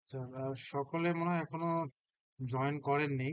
আচ্ছা, সকলে মনে হয় এখনো জয়েন করেননি।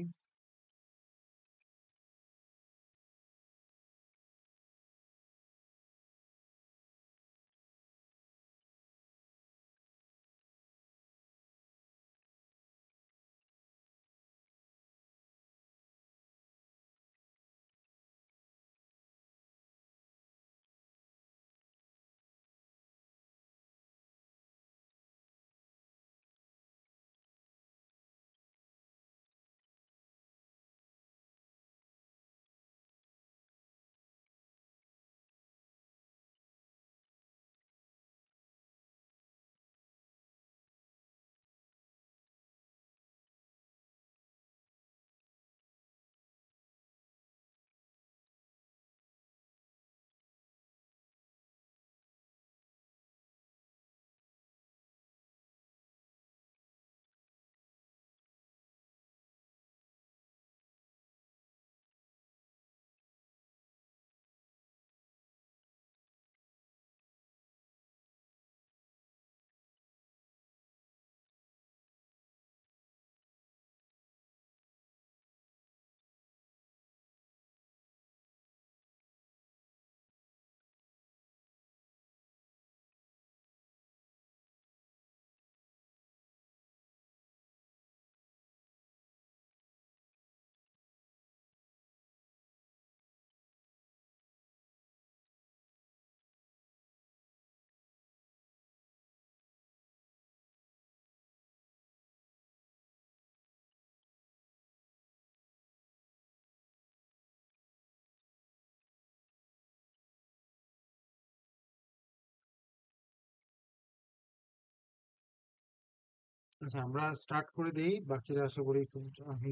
আচ্ছা, আমরা স্টার্ট করে দিই, বাকিরা আশা করি খুব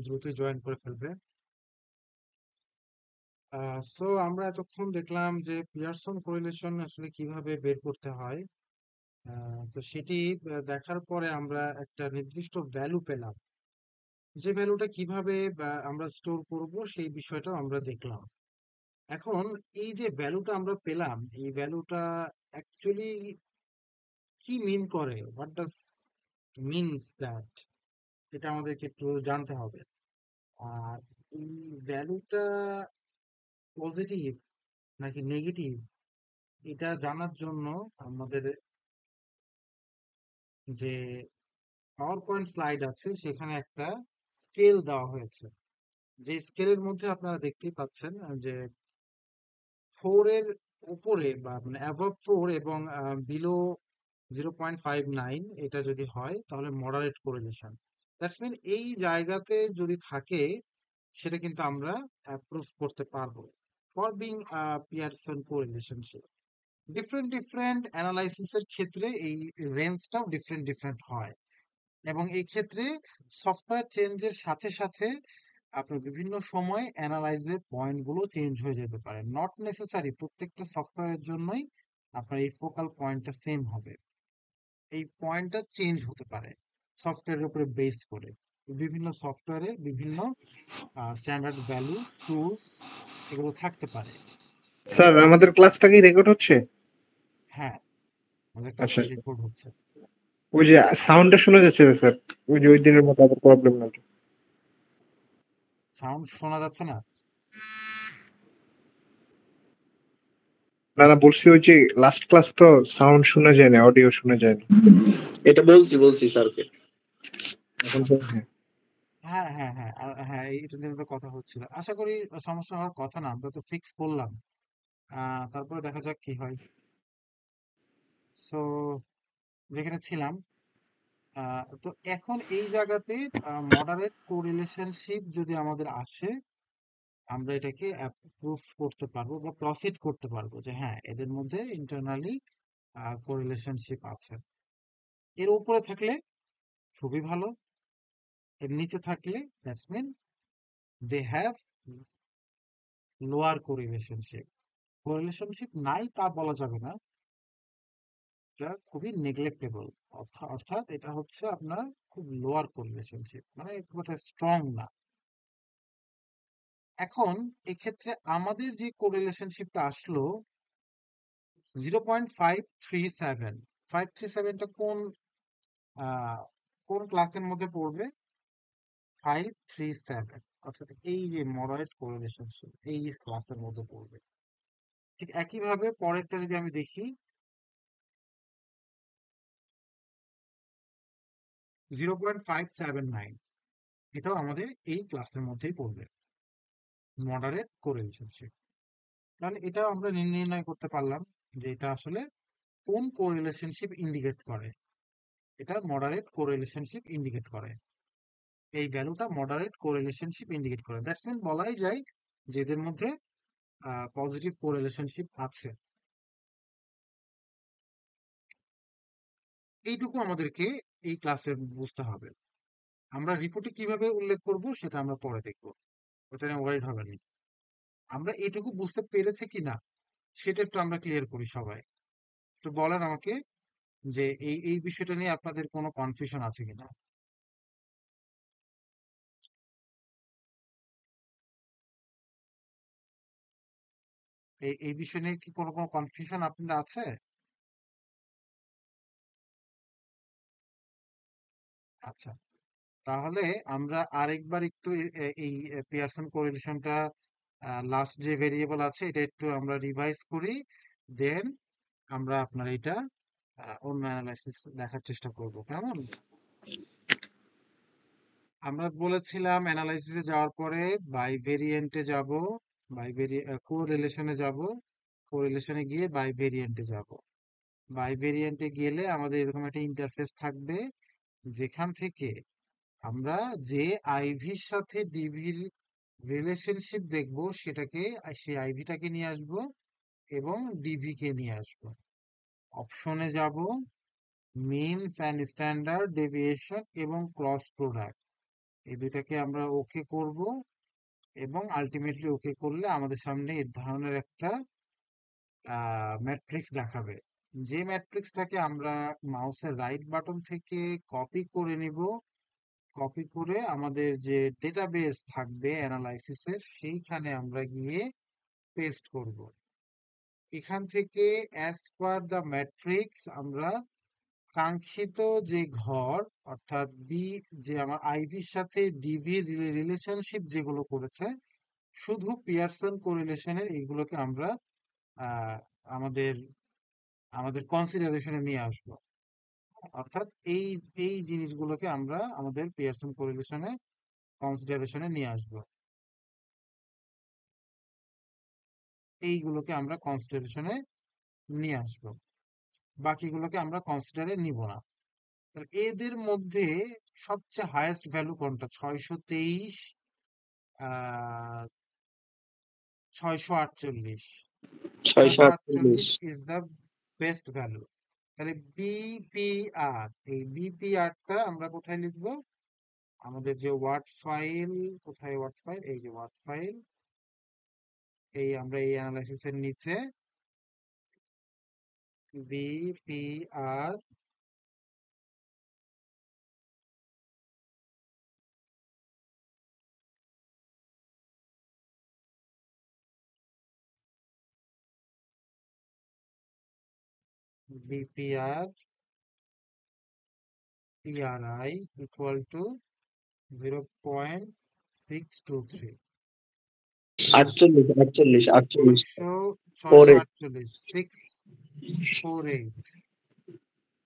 দ্রুতই জয়েন করে ফেলবে। সো আমরা এতক্ষণ দেখলাম যে পিয়ারসন কোরিলেশন আসলে কিভাবে বের করতে হয়। তো সেটি দেখার পরে আমরা একটা নির্দিষ্ট ভ্যালু পেলাম। যে ভ্যালুটা কিভাবে আমরা স্টোর করব সেই বিষয়টাও আমরা দেখলাম। এখন এই যে ভ্যালুটা আমরা পেলাম, এই ভ্যালুটা অ্যাকচুয়ালি কি মিন করে, হোয়াট ডাজ মিনস দ্যাট, এটা আমাদেরকে একটু জানতে হবে। আর এই ভ্যালুটা পজিটিভ নাকি নেগেটিভ, এটা জানার জন্য আমাদের যে পাওয়ার পয়েন্ট স্লাইড আছে সেখানে একটা স্কেল দেওয়া হয়েছে। যে স্কেলের মধ্যে আপনারা দেখতেই পাচ্ছেন যে 4 এর উপরে বা মানে অ্যাবভ 4 এবং বিলো 0.59 এটা যদি হয় তাহলে মডারেট কোরিলেশন। দ্যাটস মিন এই জায়গাতে যদি থাকে সেটা কিন্তু আমরা অ্যাপ্রুভ করতে পারবো for being Pearson correlationship. Different different অ্যানালাইসিসের ক্ষেত্রে এই রেঞ্জটাও ডিফারেন্ট ডিফারেন্ট হয়, এবং এই ক্ষেত্রে সফটওয়্যার চেঞ্জের সাথে সাথে আপনার বিভিন্ন সময় অ্যানালাইজের পয়েন্টগুলো চেঞ্জ হয়ে যেতে পারে। নট নেসেসারি প্রত্যেকটা সফটওয়্যারের জন্যই আপনার এই ফোকাল পয়েন্টটা সেম হবে। এই পয়েন্টটা চেঞ্জ হতে পারে সফটওয়্যারের উপরে বেস করে। বিভিন্ন সফটওয়্যারের বিভিন্ন স্ট্যান্ডার্ড ভ্যালু, টুলস এগুলো থাকতে পারে। স্যার আমাদের ক্লাসটা কি রেকর্ড হচ্ছে? হ্যাঁ, আমাদের আচ্ছা, ক্লাসটা রেকর্ড হচ্ছে। ওই যে সাউন্ডটা শোনা যাচ্ছে না স্যার, ওই যে ওই দিনের মতো আবার প্রবলেম না তো? সাউন্ড শোনা যাচ্ছে না? না না, বলছি ওই যে লাস্ট ক্লাস তো সাউন্ড শোনা যায় না, অডিও শোনা যায় না। এটা বলছি স্যারকে এখন হ্যাঁ। হ্যাঁ, হ্যাঁ, হ্যাঁ, হ্যাঁ, এইটা নিয়ে তো কথা হচ্ছিল। আশা করি সমস্যা হওয়ার কথা না, আমরা তো ফিক্স করলাম। তারপরে দেখা যাক কি হয়। সো যেখানে ছিলাম, তো এখন এই জায়গাতে মডারেট কোরিলেশনশিপ যদি আমাদের আসে, আমরা এটাকে অ্যাপ্রুভ করতে পারবো বা প্রসিড করতে পারবো যে হ্যাঁ, এদের মধ্যে ইন্টারনালি কোরিলেশনশিপ আছে। এর উপরে থাকলে খুবই ভালো, এর নিচে থাকলে that's mean they have lower correlationship. Correlationship নাই তা বলা যাবে না, এটা খুবই নেগলেক্টেবল। অর্থাৎ এটা হচ্ছে আপনার খুব লোয়ার কোরিলেশনশিপ, মানে খুব একটা স্ট্রং না। এখন এক্ষেত্রে আমাদের যে কোরিলেশনশিপটা আসলো 0.537, 537টা কোন কোন ক্লাসের মধ্যে পড়বে? 537, অর্থাৎ এই যে মডারেট কোরিলেশনশিপ এই ক্লাসের মধ্যে পড়বে। ঠিক একইভাবে পরেরটা যদি আমি দেখি, 0.579, এটাও আমাদের এই ক্লাসের মধ্যেই পড়বে, মডারেট কোরিলেশনশিপ। তাহলে এটাও আমরা নির্ণয় করতে পারলাম যে এটা আসলে কোন কোরিলেশনশিপ ইন্ডিকেট করে। এটা মডারেট কোরিলেশনশিপ ইন্ডিকেট করে, এই ভ্যালুটা মডারেট কোরিলেশনশিপ ইন্ডিকেট করে। দ্যাটস মিন বলাই যায় যে এদের মধ্যে পজিটিভ কোরিলেশনশিপ আছে। এইটুকু আমাদেরকে এই ক্লাসে বুঝতে হবে। আমরা রিপোর্টে কিভাবে উল্লেখ করব সেটা আমরা পরে দেখব, ওটা নিয়ে ওয়ারিড হবেন না। আমরা এইটুকু বুঝতে পেরেছি কিনা সেটা একটু আমরা ক্লিয়ার করি সবাই। একটু বলেন আমাকে যে এই বিষয়টা নিয়ে আপনাদের কোনো কনফিউশন আছে কিনা। এই বিষয় নিয়ে কি কোনো কনফিউশন আপনাদের আছে? আচ্ছা, তাহলে আমরা আরেকবার একটু এই পিয়ারসন কোরিলেশনটা, লাস্ট যে ভেরিয়েবল আছে এটা একটু আমরা রিভাইজ করি, দেন আমরা আপনার এটা অন্য অ্যানালাইসিস দেখার চেষ্টা করব, কেমন? আমরা বলেছিলাম অ্যানালাইসিসে যাওয়ার পরে বাইভেরিয়েন্টে যাব, কোরিলেশনে যাব, কোরিলেশনে গিয়ে বাইভেরিয়েন্টে যাব। বাইভেরিয়েন্টে গেলে আমাদের এরকম একটা ইন্টারফেস থাকবে, যেখান থেকে আমরা যে আইভির সাথে ডিভির রিলেশনশিপ দেখব সেটাকে, সেই আইভিটাকে নিয়ে আসব এবং ডিভি কে নিয়ে আসব। অপশনে যাব, মিনস অ্যান্ড স্ট্যান্ডার্ড ডেভিয়েশন এবং ক্রস প্রোডাক্ট, এই দুইটাকে আমরা ওকে করব এবং আলটিমেটলি ওকে করলে আমাদের সামনে এই ধরনের একটা ম্যাট্রিক্স দেখাবে। যে ম্যাট্রিক্সটাকে আমরা মাউসের রাইট বাটন থেকে কপি করে নিব, কপি করে আমাদের যে ডেটাবেস থাকবে অ্যানালাইসিসের সেইখানে আমরা গিয়ে পেস্ট করব। এখান থেকে অ্যাজ পার দ্য ম্যাট্রিক্স আমরা কাঙ্ক্ষিত যে ঘর, অর্থাৎ বি, যে আমার আইভির সাথে ডিভি রিলেশনশিপ যেগুলো করেছে, শুধু পিয়ারসন কোরিলেশনের এইগুলোকে আমরা আহ, আমাদের আমাদের কনসিডারেশনে নিয়ে আসব। অর্থাৎ এই এই জিনিসগুলোকে আমরা আমাদের পিয়ারসন কোরিলেশনে কনসিডারেশনে নিয়ে আসব, এইগুলোকে আমরা কনসিডারেশনে নিয়ে আসব, বাকিগুলোকে আমরা কনসিডারে নিব না। তাহলে এদের মধ্যে সবচেয়ে হাইয়েস্ট ভ্যালু কোনটা? 623, 648। 648। 648 ইজ দ্য বেস্ট ভ্যালু। তাহলে বিপিআর, এই বিপিআরটা আমরা কোথায় লিখবো? আমাদের যে ওয়ার্ড ফাইল, কোথায় ওয়ার্ড ফাইল? এই যে ওয়ার্ড ফাইল, এই আমরা এই অ্যানালাইসিসের নিচে BPR BPR PRI equal to 0.623, 48 48 48 ছয়শো 48। আটচল্লিশ 648,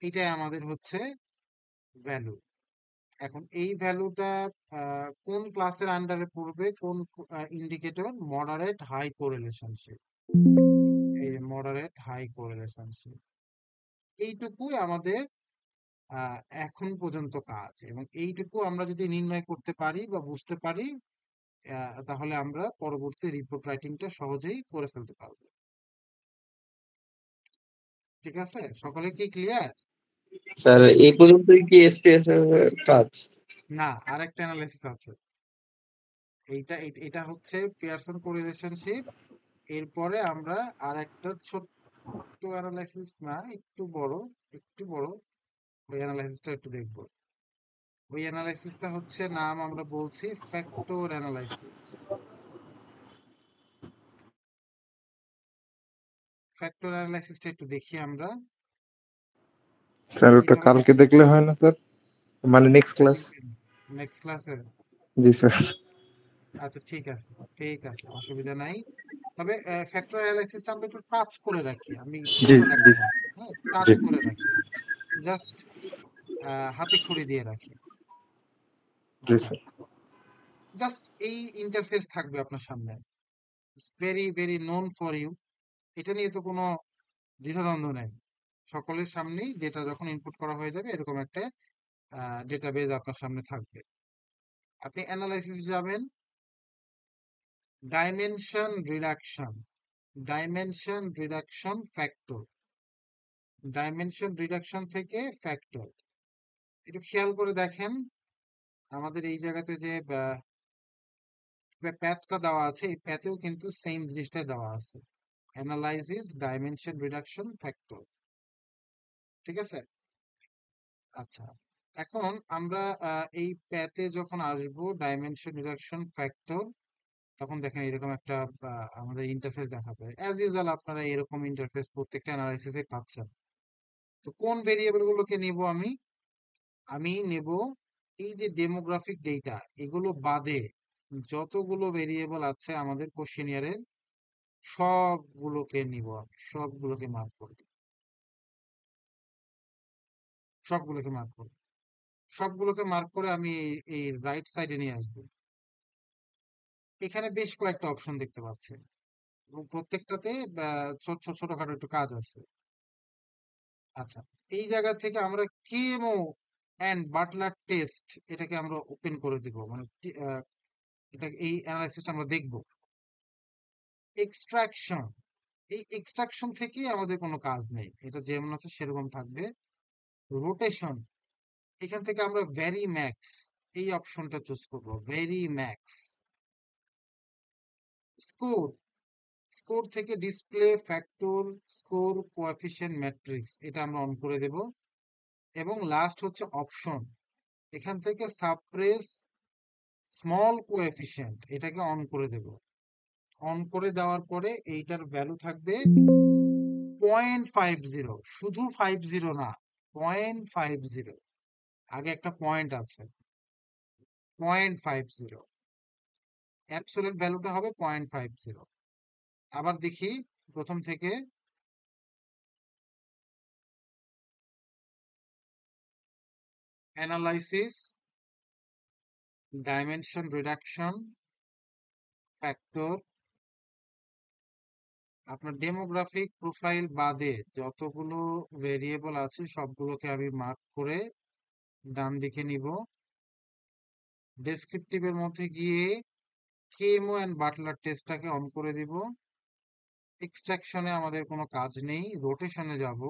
এটাই আমাদের হচ্ছে ভ্যালু। এখন এই ভ্যালুটা কোন ক্লাসের আন্ডারে পড়বে? কোন ইন্ডিকেটর? Moderate high কোরিলেশনশিপ। এই মডারেট হাই কোরিলেশনশিপ, এইটুকুই আমাদের আহ, এখন পর্যন্ত কাজ, এবং এইটুকু আমরা যদি নির্ণয় করতে পারি বা বুঝতে পারি, তাহলে আমরা পরবর্তী রিপোর্ট রাইটিংটা সহজেই করে ফেলতে পারবো। ঠিক আছে, সকলে কি ক্লিয়ার? স্যার এই পর্যন্তই কি এসপিএস এর কাজ? না, আরেকটা অ্যানালাইসিস আছে। এটা হচ্ছে পিয়ারসন কোরিলেশনশিপ। এরপরে আমরা আরেকটা ছোট্ট অ্যানালাইসিস, না একটু বড়, একটু বড়, ওই অ্যানালাইসিসটা একটু দেখবো। ওই অ্যানালাইসিসটা হচ্ছে, নাম আমরা বলছি ফ্যাক্টর অ্যানালাইসিস। ফ্যাক্টর অ্যানালাইসিসটা একটু দেখি আমরা স্যার ওটা কিভাবে। কালকে দেখলে হয় না স্যার? মানে নেক্সট ক্লাস। নেক্সট ক্লাসে? জি স্যার। আচ্ছা, ঠিক আছে, অসুবিধা নাই। তবে ফ্যাক্টর অ্যানালাইসিসটা আমরা একটু টাচ করে রাখি, আমি জি পুরোটা জি দেখাবো না। হ্যাঁ, টাচ জি করে রাখি, জাস্ট হাতে খড়ি দিয়ে রাখি। জি আচ্ছা, স্যার। জাস্ট এই ইন্টারফেস থাকবে আপনার সামনে, very very known for you. এটা নিয়ে তো কোনো দ্বিধাদ্বন্দ্ব নেই, সকলের সামনেই ডেটা যখন ইনপুট করা হয়ে যাবে এরকম একটা ডেটাবেজ আপনার সামনে থাকবে। আপনি অ্যানালাইসিস যাবেন, dimension reduction factor, dimension reduction থেকে ফ্যাক্টর। একটু খেয়াল করে দেখেন আমাদের এই জায়গাতে যে প্যাথটা দেওয়া আছে, এই প্যাথেও কিন্তু সেম জিনিসটাই দেওয়া আছে, অ্যানালাইসিস ডাইমেনশন রিডাকশন ফ্যাক্টর। ঠিক আছে? আচ্ছা, এখন আমরা এই প্যাথে যখন আসবো ডাইমেনশন রিডাকশন ফ্যাক্টর, তখন দেখেন এরকম একটা আমাদের ইন্টারফেস দেখাবে। অ্যাজ ইউজুয়াল আপনারা এরকম ইন্টারফেস প্রত্যেকটা অ্যানালাইসিসে পাচ্ছেন। তো কোন ভেরিয়েবল গুলোকে নিব আমি? আমি নেব এই যে ডেমোগ্রাফিক ডেটা, এগুলো বাদে যতগুলো ভেরিয়েবল আছে আমাদের কোশ্চেনিয়ারের সবগুলোকে নিব আমি, সবগুলোকে মার্ক করব, সবগুলোকে মার্ক করব, সবগুলোকে মার্ক করে আমি এই রাইট সাইডে নিয়ে আসবো। এখানে বেশ কয়েকটা অপশন দেখতে পাচ্ছি এবং প্রত্যেকটাতে ছোট ছোট ছোটখাটো একটু কাজ আছে। আচ্ছা, এই জায়গা থেকে আমরা কেমো অ্যান্ড বাটলার টেস্ট এটাকে আমরা ওপেন করে দিব, মানে এটা এই অ্যানালাইসিসটা আমরা দেখব। এক্সট্রাকশন, এই এক্সট্রাকশন থেকে আমাদের কোনো কাজ নেই, এটা যেমন আছে সেরকম থাকবে। রোটেশন, এখান থেকে আমরা ভেরি ম্যাক্স এই অপশনটা চুজ করব, ভেরি ম্যাক্স। স্কোর, স্কোর থেকে display factor score coefficient matrix, এটা আমরা অন করে দেব। এবং লাস্ট হচ্ছে অপশন, এখান থেকে সাপ্রেস স্মল কোএফিশিয়েন্ট, এটাকে অন করে দেব। অন করে দেওয়ার পরে এইটার ভ্যালু থাকবে 0.50, শুধু 50 না, 0.50, আগে একটা পয়েন্ট আছে, 0.50, অ্যাবসলিউট ভ্যালুটা হবে 0.50। আবার দেখি প্রথম থেকে, অ্যানালাইসিস ডাইমেনশন রিডাকশন ফ্যাক্টর, আপনার ডেমোগ্রাফিক প্রোফাইল বাদে যতগুলো ভেরিয়েবল আছে সবগুলোকে আমি মার্ক করে ডান দিকে নিব। ডেসক্রিপটিভের মধ্যে গিয়ে কেমো অ্যান্ড বাটলার টেস্টটাকে অন করে দিব। এক্সট্রাকশনে আমাদের কোনো কাজ নেই, রোটেশনে যাব,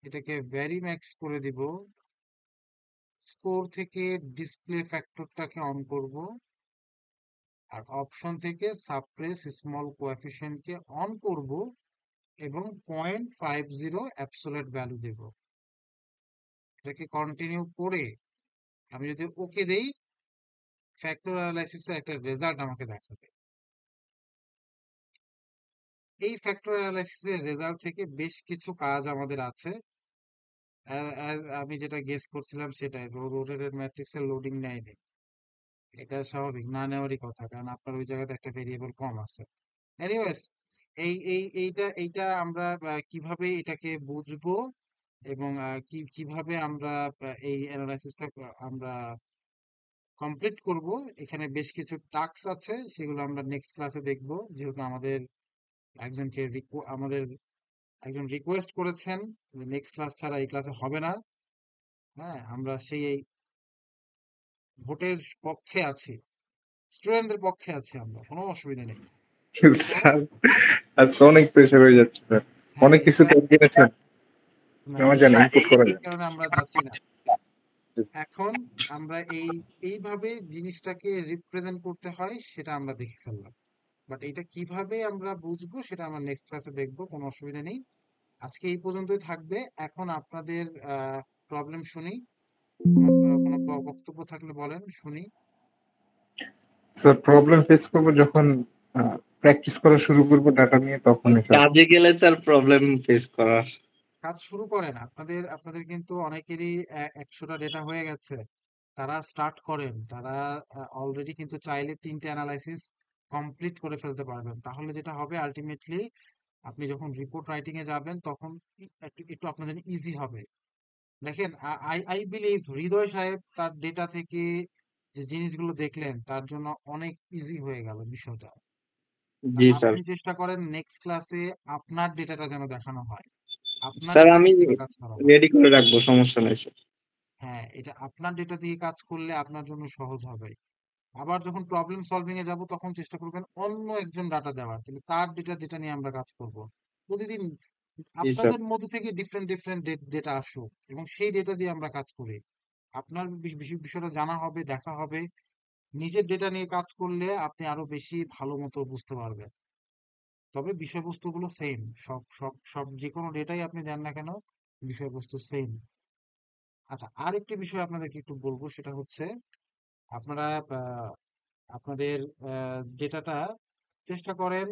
এটাকে ভেরি ম্যাক্স করে দিব। স্কোর থেকে ডিসপ্লে ফ্যাক্টরটাকে অন করব, আর অপশন থেকে সাপ্রেস স্মল কোএফিশিয়েন্টকে অন করব এবং 0.50 অ্যাবসোলিউট ভ্যালু দেব। এটাকে কন্টিনিউ করে আমি যদি ওকে দেই, ফ্যাক্টর অ্যানালাইসিসের একটা রেজাল্ট আমাকে দেখাবে। এই ফ্যাক্টর অ্যানালাইসিসের রেজাল্ট থেকে বেশ কিছু কাজ আমাদের আছে। আমি যেটা গেস করছিলাম সেটাই, রোটেটেড ম্যাট্রিক্সের লোডিং নেয়নি, এটা স্বাভাবিক, না নেওয়ারই কথা, কারণ আপনার ওই জায়গাতে একটা ভেরিয়েবল কম আছে। এনিওয়েজ, এইটা আমরা কিভাবে এটাকে বুঝবো এবং কিভাবে আমরা এই অ্যানালাইসিসটা আমরা কমপ্লিট করব, এখানে বেশ কিছু টাস্ক আছে, সেগুলো আমরা নেক্সট ক্লাসে দেখব। যেহেতু একজনকে আমাদের একজন রিকোয়েস্ট করেছেন যে নেক্সট ক্লাস ছাড়া এই ক্লাসে হবে না। হ্যাঁ, আমরা সেই ভোটের পক্ষে আছি, স্টুডেন্টদের পক্ষে আছি, আমরা কোনো অসুবিধা নেই। স্যার আজকে অনেক প্রেশার হয়ে যাচ্ছে স্যার, হ্যাঁ, অনেক কিছু কোঅর্ডিনেশন আমার জানা ইনপুট করা এই যায়। কারণে আমরা যাচ্ছি না। এখন আমরা এইভাবে জিনিসটাকে রিপ্রেজেন্ট করতে হয় সেটা আমরা দেখে ফেললাম, বাট এটা কিভাবে আমরা বুঝবো সেটা আমরা নেক্সট ক্লাসে দেখবো, কোনো অসুবিধা নেই। আজকে এই পর্যন্তই থাকবে। এখন আপনাদের প্রবলেম শুনি, কোনো বক্তব্য থাকলে বলেন, শুনি। স্যার প্রবলেম ফেস করবো যখন প্র্যাকটিস করা শুরু করবো ডাটা নিয়ে, তখনই স্যার। কাজে গেলে স্যার প্রবলেম ফেস করার। কাজ শুরু করেন। আপনাদের কিন্তু অনেকেরই 100টা ডেটা হয়ে গেছে। তারা স্টার্ট করেন। তারা অলরেডি কিন্তু চাইলে 3টে অ্যানালাইসিস কমপ্লিট করে ফেলতে পারবেন। তাহলে যেটা হবে আল্টিমেটলি আপনি যখন রিপোর্ট রাইটিং এ যাবেন তখন একটু একটু আপনার জন্য ইজি হবে। দেখেন, আই বিলিভ হৃদয় সাহেব তার ডেটা থেকে যে জিনিসগুলো দেখলেন তার জন্য অনেক ইজি হয়ে গেল বিষয়টা। তা জি স্যার। আপনি চেষ্টা করেন নেক্সট ক্লাসে আপনার ডেটাটা যেন দেখানো হয়, আপনার স্যার ডেটা আমি দিয়ে যেন কাজ করা হয়। রেডি করে রাখবো, সমস্যা নাই স্যার। হ্যাঁ, এটা আপনার ডেটা দিয়ে কাজ করলে আপনার জন্য সহজ হবে। আবার যখন প্রবলেম সলভিং এ যাব তখন চেষ্টা করবেন অন্য একজন ডাটা দেওয়ার, তাহলে তার ডেটা নিয়ে আমরা কাজ করব প্রতিদিন। জি স্যার। আপনাদের মধ্যে থেকে ডিফারেন্ট ডিফারেন্ট ডেটা আসুক এবং সেই ডেটা দিয়ে আমরা কাজ করি। আপনার বিষয়টা জানা হবে, দেখা হবে। নিজের ডেটা নিয়ে কাজ করলে আপনি আরো বেশি ভালো মতো বুঝতে পারবেন। তবে বিষয়বস্তুগুলো সেম, সব সব সব যে কোনো ডেটাই আপনি দেন না কেন, বিষয়বস্তু সেম। আচ্ছা, আরেকটি বিষয় আপনাদেরকে একটু বলবো, সেটা হচ্ছে আপনারা আপনাদের ডেটাটা চেষ্টা করেন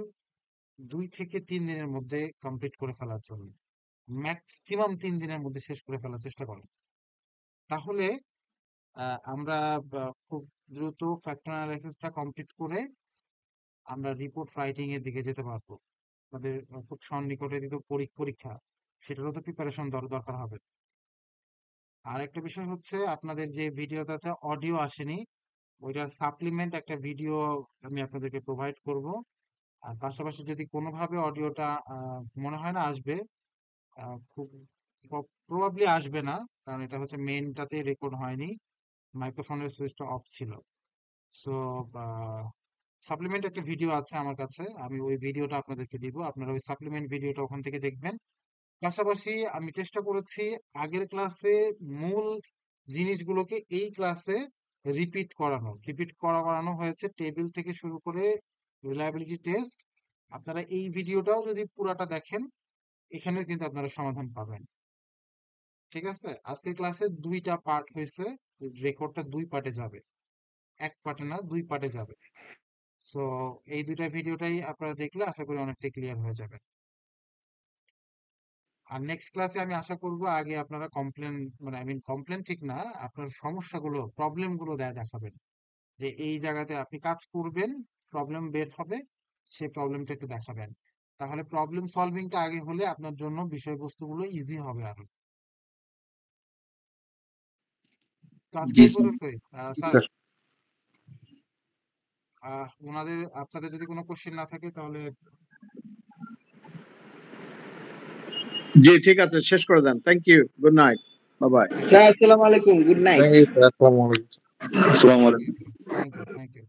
2 থেকে 3 দিনের মধ্যে কমপ্লিট করে ফেলার জন্য। ম্যাক্সিমাম 3 দিনের মধ্যে শেষ করে ফেলার চেষ্টা করেন। তাহলে আমরা খুব দ্রুত ফ্যাক্টর অ্যানালাইসিসটা কমপ্লিট করে আমরা রিপোর্ট রাইটিং এর দিকে যেতে পারবো। আমাদের খুব সন্নিকটে তো পরীক্ষা, সেটারও তো প্রিপারেশন দরকার হবে। আর একটা বিষয় হচ্ছে আপনাদের যে ভিডিওটাতে অডিও আসেনি, ওইটার সাপ্লিমেন্ট একটা ভিডিও আমি আপনাদেরকে প্রোভাইড করব। আর পাশাপাশি যদি কোনোভাবে অডিওটা মনে হয় না আসবে, খুব প্রবাবলি আসবে না, কারণ এটা হচ্ছে মেইনটাতে রেকর্ড হয়নি, মাইক্রোফোনের সুইচটা অফ ছিল। সো সাপ্লিমেন্ট একটা ভিডিও আছে আমার কাছে, আমি ওই ভিডিওটা আপনাদেরকে দিব, আপনারা ওই সাপ্লিমেন্ট ভিডিওটা ওখান থেকে দেখবেন। পাশাপাশি আমি চেষ্টা করেছি আগের ক্লাসে মূল জিনিসগুলোকে এই ক্লাসে রিপিট করানো হয়েছে, টেবিল থেকে শুরু করে রিলায়েবিলিটি টেস্ট। আপনারা এই ভিডিওটাও যদি পুরাটা দেখেন, এখানেও কিন্তু আপনারা সমাধান পাবেন। ঠিক আছে, আজকের ক্লাসে 2টা পার্ট হয়েছে, রেকর্ডটা 2 পার্টে যাবে, 1 পার্টে না 2 পার্টে যাবে। সো এই 2টা ভিডিওটাই আপনারা দেখলে আশা করি অনেকটাই ক্লিয়ার হয়ে যাবে। আর নেক্সট ক্লাসে আমি আশা করব আগে আপনারা কমপ্লেন, মানে আই মিন কমপ্লেন ঠিক না, আপনার সমস্যাগুলো প্রবলেমগুলো দেখাবেন, যে এই জায়গাতে আপনি কাজ করবেন, প্রবলেম বের হবে, সেই প্রবলেমটা একটু দেখাবেন। তাহলে প্রবলেম সলভিংটা আগে হলে আপনার জন্য বিষয়বস্তুগুলো ইজি হবে আরো। তো আজকে জি এই স্যার। পর্যন্তই স্যার। স্যার আপনাদের যদি কোনো কোশ্চেন না থাকে তাহলে জি ঠিক আছে, শেষ করে দেন। Thank you, good night, bye bye. Sir আসসালামু আলাইকুম, গুড নাইট। আসসালামু আলাইকুম। Thank you.